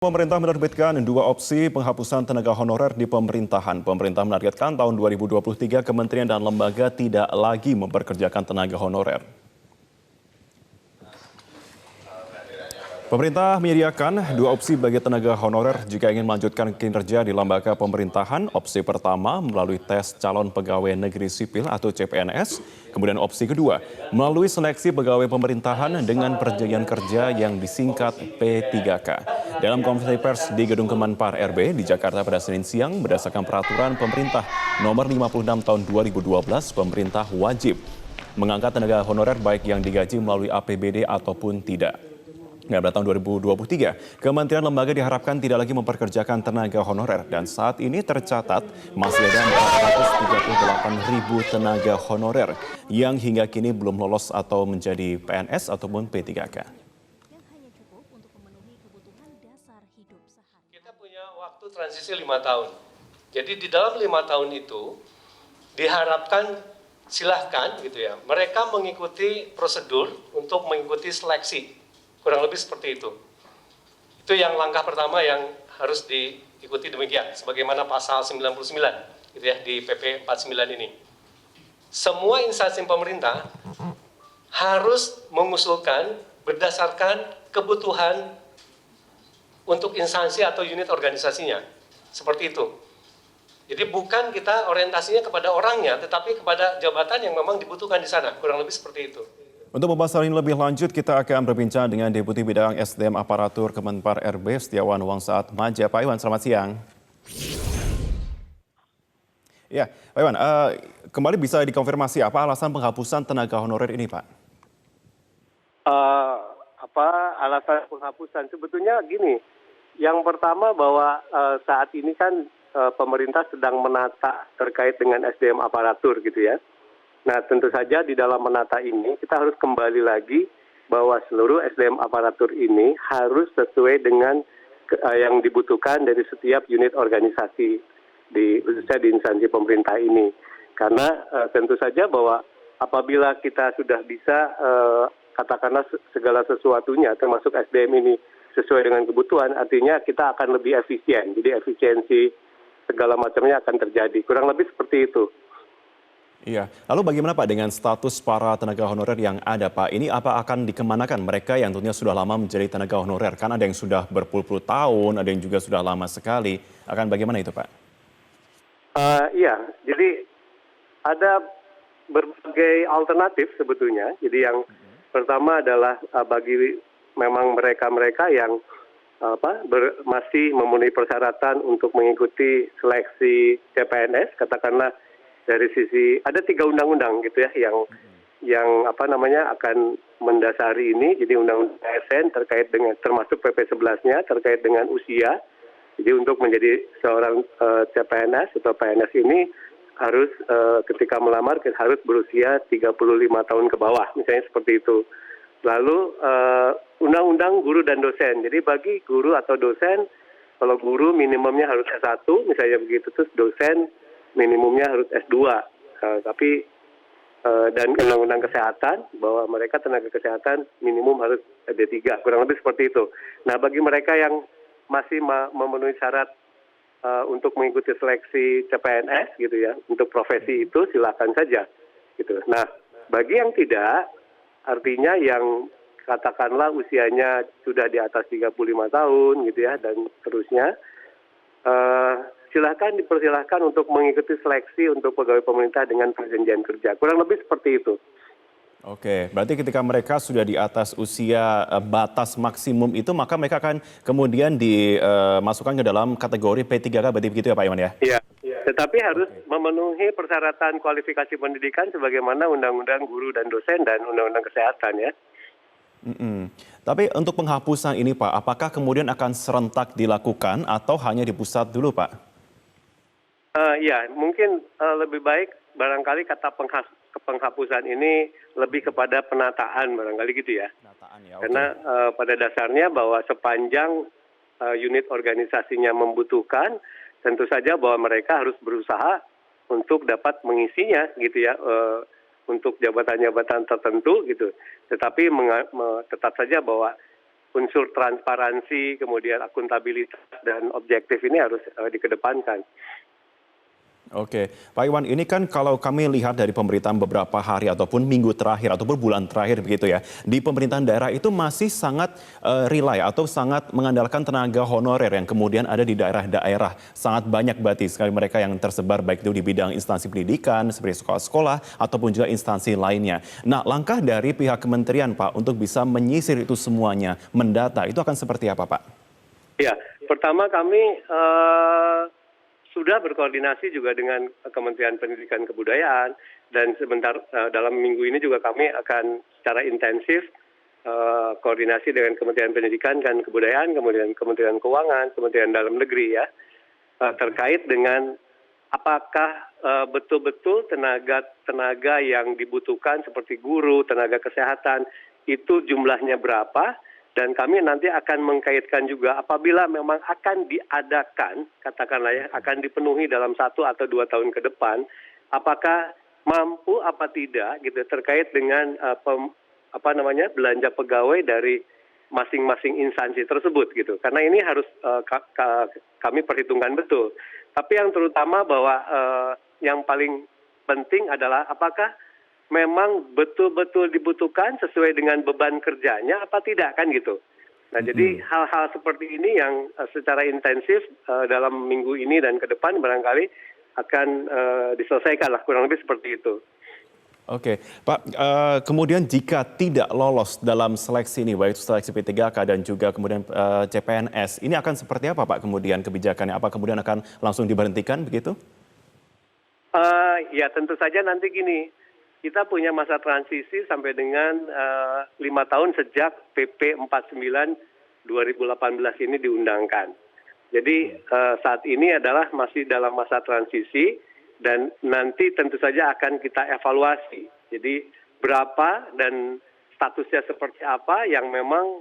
Pemerintah menerbitkan dua opsi penghapusan tenaga honorer di pemerintahan. Pemerintah menargetkan tahun 2023 kementerian dan lembaga tidak lagi memperkerjakan tenaga honorer. Pemerintah menyediakan dua opsi bagi tenaga honorer jika ingin melanjutkan kinerja di lembaga pemerintahan. Opsi pertama melalui tes calon pegawai negeri sipil atau CPNS. Kemudian opsi kedua melalui seleksi pegawai pemerintahan dengan perjanjian kerja yang disingkat P3K. Dalam konferensi pers di Gedung Kemenpar RB di Jakarta pada Senin siang, berdasarkan peraturan pemerintah nomor 56 tahun 2012, pemerintah wajib mengangkat tenaga honorer baik yang digaji melalui APBD ataupun tidak. Nah, pada tahun 2023, kementerian lembaga diharapkan tidak lagi memperkerjakan tenaga honorer dan saat ini tercatat masih ada 438.000 tenaga honorer yang hingga kini belum lolos atau menjadi PNS ataupun P3K. Kita punya waktu transisi 5 tahun. Jadi di dalam 5 tahun itu diharapkan silahkan gitu ya, mereka mengikuti prosedur untuk mengikuti seleksi. Kurang lebih seperti itu. Itu yang langkah pertama yang harus diikuti demikian, sebagaimana pasal 99 gitu ya, di PP 49 ini. Semua instansi pemerintah harus mengusulkan berdasarkan kebutuhan untuk instansi atau unit organisasinya. Seperti itu. Jadi bukan kita orientasinya kepada orangnya, tetapi kepada jabatan yang memang dibutuhkan di sana. Kurang lebih seperti itu. Untuk membahas hal ini lebih lanjut, kita akan berbincang dengan Deputi Bidang SDM Aparatur Kemenpar RB, Setiawan Wangsaat Maja. Pak Iwan, selamat siang. Ya, Pak Iwan, kembali bisa dikonfirmasi apa alasan penghapusan tenaga honorer ini, Pak? Alasan penghapusan? Sebetulnya gini, yang pertama bahwa saat ini kan pemerintah sedang menata terkait dengan SDM aparatur gitu ya. Nah, tentu saja di dalam menata ini kita harus kembali lagi bahwa seluruh SDM aparatur ini harus sesuai dengan yang dibutuhkan dari setiap unit organisasi khususnya di instansi pemerintah ini. Karena tentu saja bahwa apabila kita sudah bisa katakanlah segala sesuatunya termasuk SDM ini sesuai dengan kebutuhan, artinya kita akan lebih efisien. Jadi efisiensi segala macamnya akan terjadi. Kurang lebih seperti itu. Iya, lalu bagaimana Pak dengan status para tenaga honorer yang ada Pak? Ini apa akan dikemanakan mereka yang tentunya sudah lama menjadi tenaga honorer? Kan ada yang sudah berpuluh-puluh tahun, ada yang juga sudah lama sekali. Akan bagaimana itu Pak? Iya, jadi ada berbagai alternatif sebetulnya. Jadi yang pertama adalah bagi memang mereka-mereka yang masih memenuhi persyaratan untuk mengikuti seleksi CPNS, katakanlah dari sisi ada 3 undang-undang gitu ya yang akan mendasari ini. Jadi undang-undang ASN terkait dengan termasuk PP 11-nya terkait dengan usia. Jadi untuk menjadi seorang CPNS atau PNS ini harus ketika melamar harus berusia 35 tahun ke bawah, misalnya seperti itu. Lalu undang-undang guru dan dosen. Jadi bagi guru atau dosen, kalau guru minimumnya harus S1 misalnya begitu, terus dosen minimumnya harus S2, dan undang-undang kesehatan bahwa mereka tenaga kesehatan minimum harus D3, kurang lebih seperti itu. Nah, bagi mereka yang masih memenuhi syarat untuk mengikuti seleksi CPNS gitu ya, untuk profesi itu silakan saja gitu. Nah, bagi yang tidak, artinya yang katakanlah usianya sudah di atas 35 tahun gitu ya dan seterusnya, dipersilahkan untuk mengikuti seleksi untuk pegawai pemerintah dengan perjanjian kerja. Kurang lebih seperti itu. Oke, berarti ketika mereka sudah di atas usia batas maksimum itu, maka mereka akan kemudian dimasukkan ke dalam kategori P3K, berarti begitu ya Pak Iwan ya? Iya, tetapi harus memenuhi persyaratan kualifikasi pendidikan sebagaimana Undang-Undang Guru dan Dosen dan Undang-Undang Kesehatan ya. Tapi untuk penghapusan ini Pak, apakah kemudian akan serentak dilakukan atau hanya di pusat dulu Pak? Ya, mungkin lebih baik barangkali kata penghapusan ini lebih kepada penataan barangkali gitu ya. Penataan ya, Karena pada dasarnya bahwa sepanjang unit organisasinya membutuhkan, tentu saja bahwa mereka harus berusaha untuk dapat mengisinya gitu ya, untuk jabatan-jabatan tertentu gitu. Tetapi tetap saja bahwa unsur transparansi, kemudian akuntabilitas dan objektif ini harus dikedepankan. Oke, Pak Iwan, ini kan kalau kami lihat dari pemberitaan beberapa hari ataupun minggu terakhir ataupun bulan terakhir begitu ya, di pemerintahan daerah itu masih sangat rely atau sangat mengandalkan tenaga honorer yang kemudian ada di daerah-daerah. Sangat banyak berarti sekali mereka yang tersebar baik itu di bidang instansi pendidikan seperti sekolah-sekolah ataupun juga instansi lainnya. Nah, langkah dari pihak kementerian Pak untuk bisa menyisir itu semuanya, mendata, itu akan seperti apa Pak? Ya, pertama kami sudah berkoordinasi juga dengan Kementerian Pendidikan Kebudayaan dan sebentar dalam minggu ini juga kami akan secara intensif koordinasi dengan Kementerian Pendidikan dan Kebudayaan, kemudian Kementerian Keuangan, Kementerian Dalam Negeri ya terkait dengan apakah betul-betul tenaga yang dibutuhkan seperti guru, tenaga kesehatan itu jumlahnya berapa. Dan kami nanti akan mengkaitkan juga apabila memang akan diadakan, katakanlah ya, akan dipenuhi dalam 1 atau 2 tahun ke depan, apakah mampu apa tidak gitu terkait dengan belanja pegawai dari masing-masing instansi tersebut gitu. Karena ini harus kami perhitungkan betul. Tapi yang terutama bahwa yang paling penting adalah apakah memang betul-betul dibutuhkan sesuai dengan beban kerjanya apa tidak kan gitu. Nah jadi hal-hal seperti ini yang secara intensif dalam minggu ini dan ke depan barangkali akan diselesaikan lah kurang lebih seperti itu. Oke, Pak, kemudian jika tidak lolos dalam seleksi ini, baik itu seleksi P3K dan juga kemudian CPNS, ini akan seperti apa Pak kemudian kebijakannya? Apa kemudian akan langsung diberhentikan begitu? Ya tentu saja nanti gini. Kita punya masa transisi sampai dengan 5 tahun sejak PP 49 2018 ini diundangkan. Jadi saat ini adalah masih dalam masa transisi dan nanti tentu saja akan kita evaluasi. Jadi berapa dan statusnya seperti apa yang memang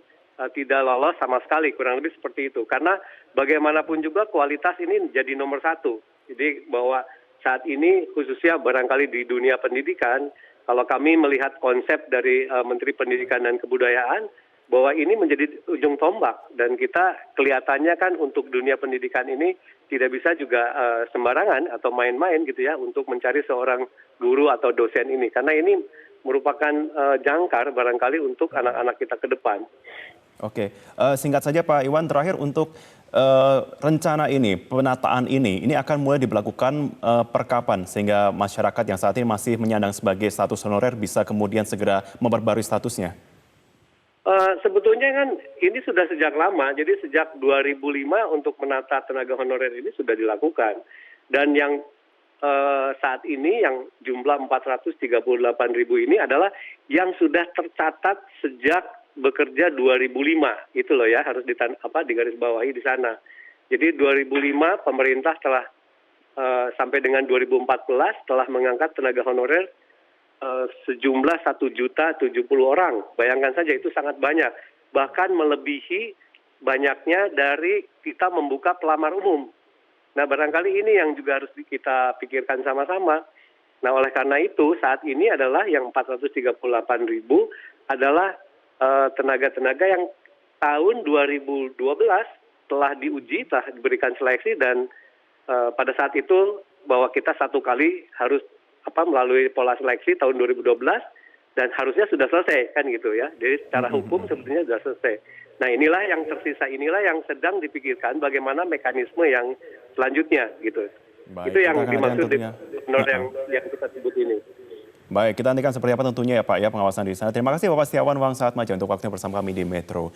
tidak lolos sama sekali, kurang lebih seperti itu. Karena bagaimanapun juga kualitas ini jadi nomor 1. Jadi bahwa saat ini khususnya barangkali di dunia pendidikan, kalau kami melihat konsep dari Menteri Pendidikan dan Kebudayaan, bahwa ini menjadi ujung tombak. Dan kita kelihatannya kan untuk dunia pendidikan ini tidak bisa juga sembarangan atau main-main gitu ya untuk mencari seorang guru atau dosen ini. Karena ini merupakan jangkar barangkali untuk anak-anak kita ke depan. Oke, singkat saja Pak Iwan, terakhir untuk rencana ini, penataan ini akan mulai diberlakukan per kapan sehingga masyarakat yang saat ini masih menyandang sebagai status honorer bisa kemudian segera memperbarui statusnya? Sebetulnya kan ini sudah sejak lama, jadi sejak 2005 untuk menata tenaga honorer ini sudah dilakukan. Dan yang saat ini yang jumlah 438.000 ini adalah yang sudah tercatat sejak bekerja 2005, itu loh ya harus digarisbawahi di sana. Jadi 2005 pemerintah telah sampai dengan 2014 telah mengangkat tenaga honorer sejumlah 1.070.000 orang. Bayangkan saja itu sangat banyak, bahkan melebihi banyaknya dari kita membuka pelamar umum. Nah barangkali ini yang juga harus kita pikirkan sama-sama. Nah oleh karena itu saat ini adalah yang 438.000 adalah tenaga-tenaga yang tahun 2012 telah diuji, telah diberikan seleksi dan pada saat itu bahwa kita satu kali harus melalui pola seleksi tahun 2012 dan harusnya sudah selesai kan gitu ya. Jadi secara hukum sebetulnya sudah selesai. Nah inilah yang tersisa, inilah yang sedang dipikirkan bagaimana mekanisme yang selanjutnya gitu. Baik, itu yang dimaksud yang kita sebut ini. Baik, kita nantikan seperti apa tentunya ya Pak ya pengawasan di sana. Terima kasih Bapak Setiawan Wangsaatmadja untuk waktunya bersama kami di Metro.